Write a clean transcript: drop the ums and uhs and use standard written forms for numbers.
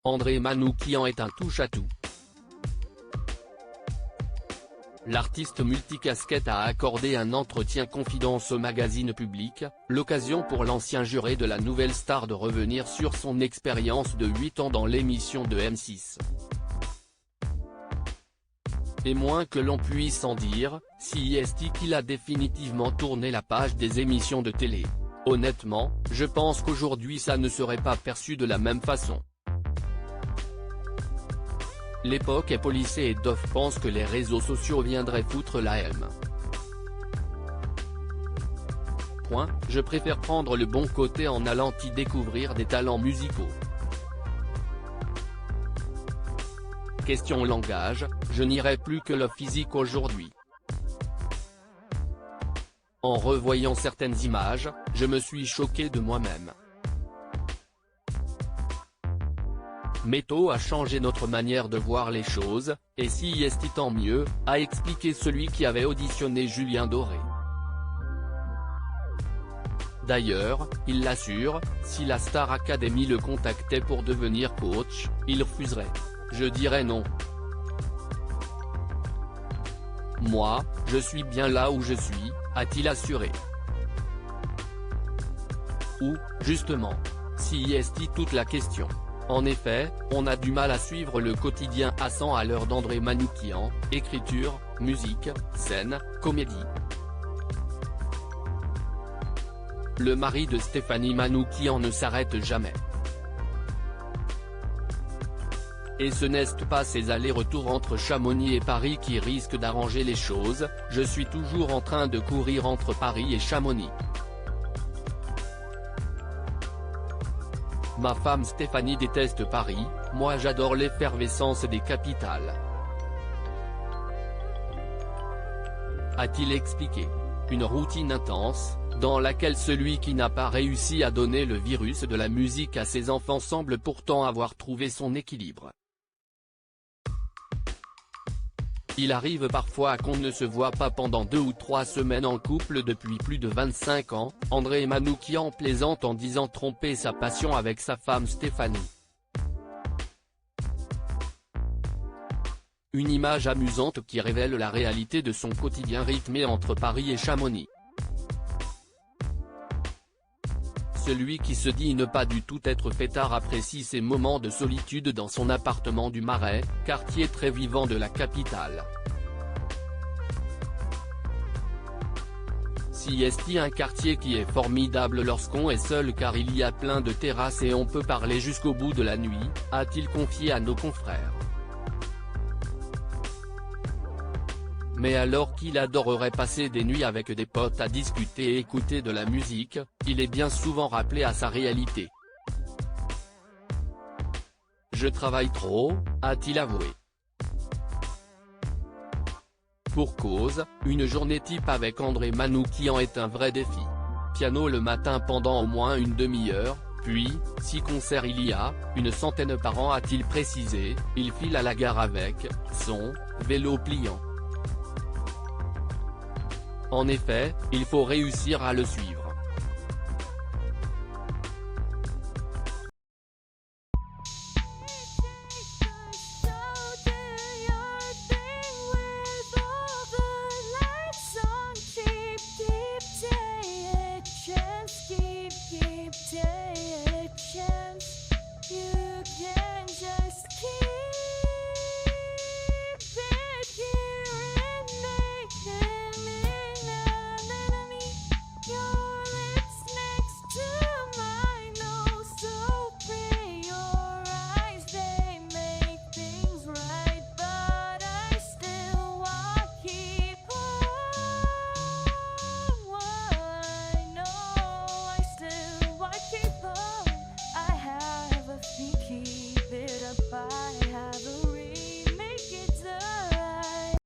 André Manoukian est un touche-à-tout. L'artiste multicasquette a accordé un entretien confidence au magazine Public, l'occasion pour l'ancien juré de la Nouvelle Star de revenir sur son expérience de 8 ans dans l'émission de M6. Et moins que l'on puisse en dire, si est qu'il a définitivement tourné la page des émissions de télé. Honnêtement, je pense qu'aujourd'hui ça ne serait pas perçu de la même façon. L'époque est policée et Dove pense que les réseaux sociaux viendraient foutre la M. Je préfère prendre le bon côté en allant y découvrir des talents musicaux. Question langage, je n'irai plus que le physique aujourd'hui. En revoyant certaines images, je me suis choqué de moi-même. Méto a changé notre manière de voir les choses, et si est tant mieux, a expliqué celui qui avait auditionné Julien Doré. D'ailleurs, il l'assure, si la Star Academy le contactait pour devenir coach, il refuserait. Je dirais non. Moi, je suis bien là où je suis, a-t-il assuré. Ou, justement, si est toute la question. En effet, on a du mal à suivre le quotidien à 100 à l'heure d'André Manoukian, écriture, musique, scène, comédie. Le mari de Stéphanie Manoukian ne s'arrête jamais. Et ce n'est pas ces allers-retours entre Chamonix et Paris qui risquent d'arranger les choses, je suis toujours en train de courir entre Paris et Chamonix. Ma femme Stéphanie déteste Paris, moi j'adore l'effervescence des capitales. A-t-il expliqué. Une routine intense, dans laquelle celui qui n'a pas réussi à donner le virus de la musique à ses enfants semble pourtant avoir trouvé son équilibre. Il arrive parfois qu'on ne se voit pas pendant 2 ou 3 semaines en couple depuis plus de 25 ans, André Manoukian plaisante en disant tromper sa passion avec sa femme Stéphanie. Une image amusante qui révèle la réalité de son quotidien rythmé entre Paris et Chamonix. Celui qui se dit ne pas du tout être fêtard apprécie ses moments de solitude dans son appartement du Marais, quartier très vivant de la capitale. Si est un quartier qui est formidable lorsqu'on est seul car il y a plein de terrasses et on peut parler jusqu'au bout de la nuit, a-t-il confié à nos confrères. Mais alors qu'il adorerait passer des nuits avec des potes à discuter et écouter de la musique, il est bien souvent rappelé à sa réalité. Je travaille trop, a-t-il avoué. Pour cause, une journée type avec André Manoukian est un vrai défi. Piano le matin pendant au moins une demi-heure, puis, 6 concerts il y a, une centaine par an a-t-il précisé, il file à la gare avec son vélo pliant. En effet, il faut réussir à le suivre.